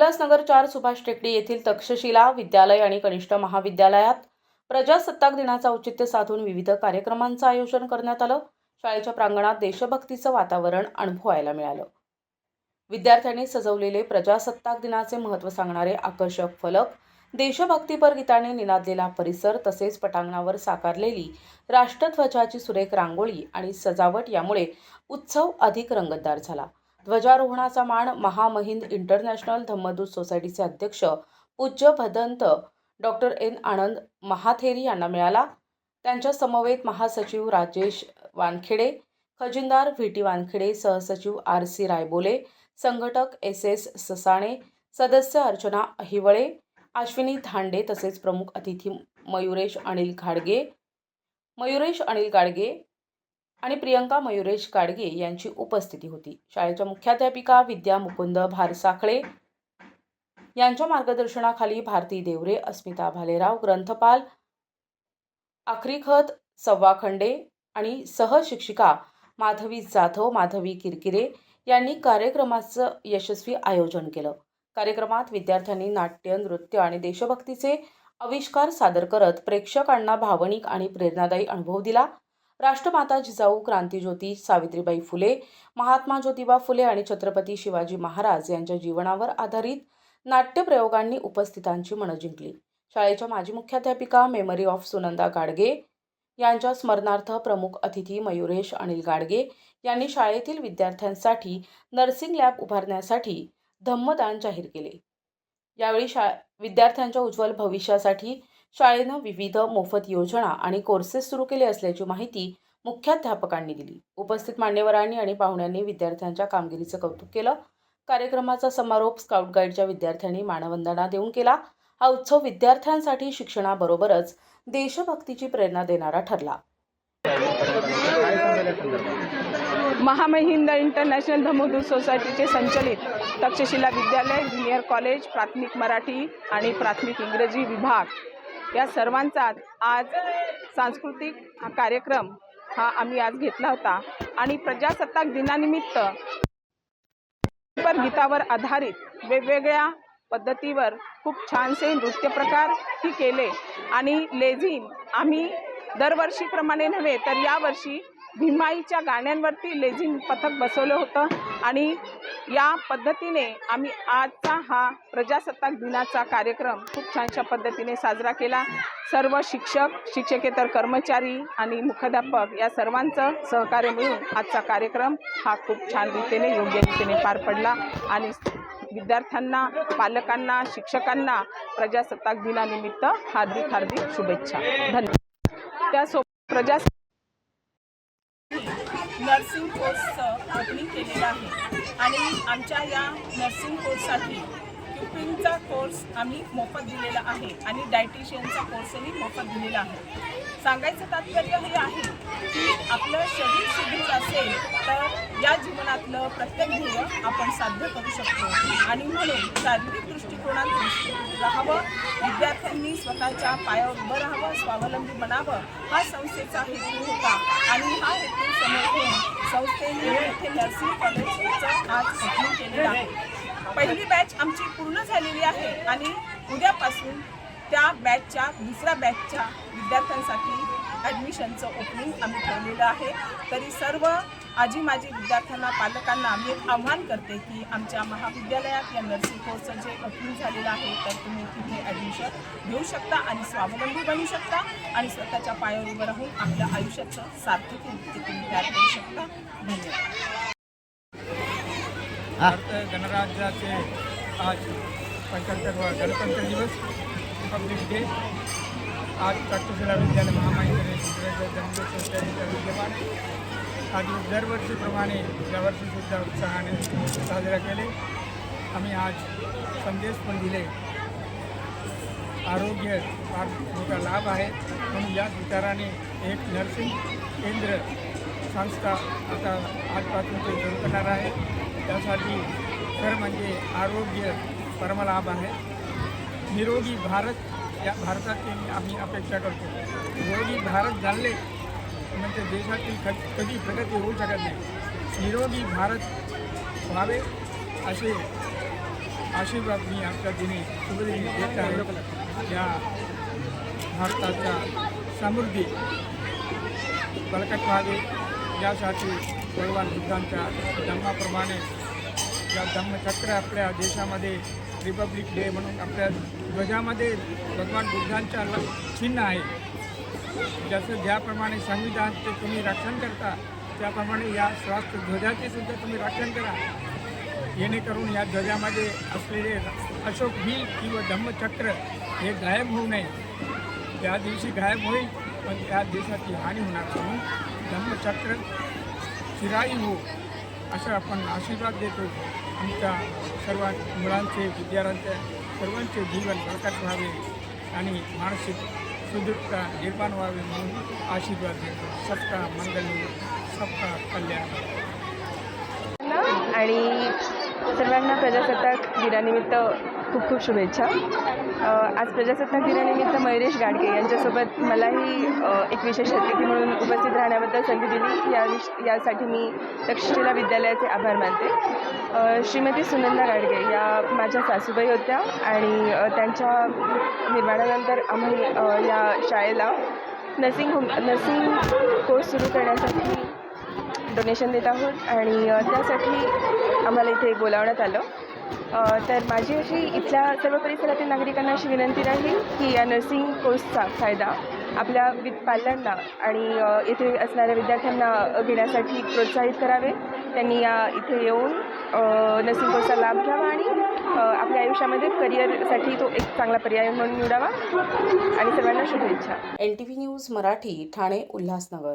उल्हासनगर 4 सुभाष टेकडी येथील तक्षशिला विद्यालय आणि कनिष्ठ महाविद्यालयात प्रजासत्ताक दिनाचं औचित्य साधून विविध कार्यक्रमांचं आयोजन करण्यात आलं। शाळेच्या प्रांगणात देशभक्तीचं वातावरण अनुभवायला मिळालं। विद्यार्थ्यांनी सजवलेले प्रजासत्ताक दिनाचे महत्त्व सांगणारे आकर्षक फलक, देशभक्तीपर गीताने निनादलेला परिसर तसेच पटांगणावर साकारलेली राष्ट्रध्वजाची सुरेख रांगोळी आणि सजावट यामुळे उत्सव अधिक रंगतदार झाला। ध्वजारोहणाचा मान महामहिंद इंटरनॅशनल धम्मदूत सोसायटीचे अध्यक्ष पूज्य भदंत डॉक्टर एन आनंद महाथेरी यांना मिळाला। त्यांच्या समवेत महासचिव राजेश वानखेडे, खजिनदार व्ही टी वानखेडे, सहसचिव आर सी रायबोले, संघटक एस एस ससाणे, सदस्य अर्चना अहिवळे, अश्विनी धांडे तसेच प्रमुख अतिथी मयुरेश अनिल गाडगे आणि प्रियंका मयुरेश गाडगे यांची उपस्थिती होती। शाळेच्या मुख्याध्यापिका विद्या मुकुंद भारसाखळे यांच्या मार्गदर्शनाखाली भारती देवरे, अस्मिता भालेराव, ग्रंथपाल आखरीखत सव्वाखंडे आणि सहशिक्षिका माधवी जाधव, माधवी किरकिरे यांनी कार्यक्रमाचं यशस्वी आयोजन केलं। कार्यक्रमात विद्यार्थ्यांनी नाट्य, नृत्य आणि देशभक्तीचे आविष्कार सादर करत प्रेक्षकांना भावनिक आणि प्रेरणादायी अनुभव दिला। राष्ट्रमाता जिजाऊ, क्रांतीज्योती सावित्रीबाई फुले, महात्मा ज्योतिबा फुले आणि छत्रपती शिवाजी महाराज यांच्या जीवनावर आधारित नाट्यप्रयोगांनी उपस्थितांची मनं जिंकली। शाळेच्या माजी मुख्याध्यापिका मेमरी ऑफ सुनंदा गाडगे यांच्या स्मरणार्थ प्रमुख अतिथी मयुरेश अनिल गाडगे यांनी शाळेतील विद्यार्थ्यांसाठी नर्सिंग लॅब उभारण्यासाठी धम्मदान जाहीर केले। यावेळी विद्यार्थ्यांच्या उज्ज्वल भविष्यासाठी शाळेनं विविध मोफत योजना आणि कोर्सेस सुरू केले असल्याची माहिती मुख्याध्यापकांनी दिली। उपस्थित मान्यवरांनी आणि पाहुण्यांनी विद्यार्थ्यांच्या कामगिरीचं कौतुक केलं। कार्यक्रमाचा समारोप स्काउट गाईडच्या विद्यार्थ्यांनी मानवंदना देऊन केला। हा उत्सव विद्यार्थ्यांसाठी शिक्षणाबरोबरच देशभक्तीची प्रेरणा देणारा ठरला। महामहिंद इंटरनॅशनल धम्मदूत सोसायटीचे संचलित तक्षशिला विद्यालय, ज्युनियर कॉलेज, प्राथमिक मराठी आणि प्राथमिक इंग्रजी विभाग या सर्वांचा आज सांस्कृतिक कार्यक्रम आम्ही आज घेतला होता आणि प्रजासत्ताक दिनानिमित्त गीतावर आधारित वेगवेगळ्या पद्धतीवर खूप छानसे नृत्य प्रकार ही केले आणि लेझिम आम्ही दरवर्षीप्रमाणे नव्हे तर यावर्षी भीमाईच्या गाण्यांवरती लेझिम पथक बसवलं होतं आणि या पद्धतीने आम्ही आजचा हा प्रजासत्ताक दिनाचा कार्यक्रम खूप छानशा पद्धतीने साजरा केला। सर्व शिक्षक, शिक्षकेतर कर्मचारी आणि मुख्याध्यापक या सर्वांचं सहकार्य मिळून आजचा कार्यक्रम हा खूप छान रीतीने, योग्य रीतीने पार पडला आणि विद्यार्थ्यांना, पालकांना, शिक्षकांना प्रजासत्ताक दिनानिमित्त हार्दिक हार्दिक शुभेच्छा। धन्यवाद। त्यासोबत नर्सिंग कोर्सचं ओपनिंग केलेलं आहे आणि आमच्या या नर्सिंग कोर्ससाठी क्युपिंगचा कोर्स आम्ही मोफत दिलेला आहे आणि डायटिशियनचा कोर्सही मोफत दिलेला आहे। सांगायचं तात्पर्य हे आहे की आपलं शरीर सुदृढ असेल तर या जीवनातलं प्रत्येक ध्येय आपण साध्य करू शकतो आणि म्हणून शारीरिक दृष्टिकोनात राहावं, विद्यार्थ्यांनी स्वतःच्या पायावर उभं राहावं, स्वावलंबी बनावं हा संस्थेचा हेतू होता आणि हा हेतू समोर ठेवून संस्थेने येथे नर्सिंग कॉलेजचं आज ओपनिंग केलेलं आहे। पहिली बॅच आमची पूर्ण झालेली आहे आणि उद्यापासून त्या बॅचच्या दुसऱ्या बॅचच्या विद्यार्थ्यांसाठी ॲडमिशनचं ओपनिंग आम्ही ठेवलेलं आहे। तरी सर्व आजी माजी विद्यार्थ्यांना, पालकांना आम्ही एक आव्हान करते की आमच्या महाविद्यालयात या नर्सिंग कोर्सचं जे ओपनिंग झालेलं आहे तर तुम्ही तिथे ॲडमिशन घेऊ शकता आणि स्वावलंबी बनू शकता आणि स्वतःच्या पायावर उभं राहून आपल्या आयुष्याचं सार्थक तुम्ही तयार करू शकता। धन्यवाद। भारत गणराज्याचे आज 75वा गणतंत्र दिवस, रिपब्लिक डे। आज तक्षशिला विद्यालय महामहिंद धम्मदूत सोसायटीच्या विद्यमाने आज दरवर्षीप्रमाणे यावर्षीसुद्धा उत्साहाने साजरा केले। आम्ही आज संदेश पण दिले। आरोग्य फार मोठा लाभ आहे म्हणून या विचाराने एक नर्सिंग केंद्र संस्था आता आजपासून ते सुरू करणार आहे। त्यासाठी खरं म्हणजे आरोग्य परमलाभ आहे। निरोगी भारत या भारताची आम्ही अपेक्षा करतो। निरोगी भारत झाले म्हणजे देशातील कधी प्रगती होऊ शकत नाही। निरोगी भारत व्हावे असे आशीर्वाद मी आमच्या दिनी शुभदिनी देत आहे. या भारताचा समृद्धी बळकट व्हावी यासाठी भगवान बुद्धांच्या धम्माप्रमाणे या धम्मचक्र आपल्या देशामध्ये रिपब्लिक डे म्हणून आपल्या ध्वजामध्ये भगवान बुद्धांच्या चिन्ह आहे. जसं ज्याप्रमाणे संविधानाचे तुम्ही रक्षण करता त्याप्रमाणे या राष्ट्र ध्वजाचे सुद्धा तुम्ही रक्षण करा, जेणेकरून या ध्वजामध्ये असलेले अशोक व्हील किंवा धम्मचक्र हे गायब होऊ नये. त्या दिवशी गायब होईल पण या देशाची हानी होणार, म्हणून धम्मचक्र चिराई हो असं आपण आशीर्वाद देतो. आमच्या सर्व मुलांचे विद्यार्थ्यांचे सर्वांचे जीवन बळकट व्हावे आणि मानसिक सुदृढता निर्माण व्हावे म्हणून आशीर्वाद देतो. सबका मंगल हो, सबका कल्याण. आणि सर्वांना प्रजासत्ताक दिनानिमित्त खूप खूप शुभेच्छा. आज प्रजासत्ताक दिनानिमित्त मयुरेश गाडगे यांच्यासोबत मलाही एक विशेष अतिथी म्हणून उपस्थित राहण्याबद्दल संधी दिली यासाठी मी तक्षशिला विद्यालयाचे आभार मानते. श्रीमती सुनंदा गाडगे या माझ्या सासूबाई होत्या आणि त्यांच्या निर्माणानंतर आम्ही या शाळेला नर्सिंग कोर्स सुरू करण्यासाठी डोनेशन देत आहोत आणि त्यासाठी आम्हाला इथे बोलावण्यात आलं. तर माझी अशी इथल्या सर्व परिसरातील नागरिकांना अशी विनंती राहील की या नर्सिंग कोर्सचा फायदा आपल्या पाल्यांना आणि येथे असणाऱ्या विद्यार्थ्यांना घेण्यासाठी प्रोत्साहित करावे. त्यांनी या इथे येऊन नर्सिंग कोर्सचा लाभ घ्यावा आणि आपल्या आयुष्यामध्ये करिअरसाठी तो एक चांगला पर्याय म्हणून निवडावा. आणि सर्वांना शुभेच्छा. NTV news Marathi, Thane, Ulhasnagar.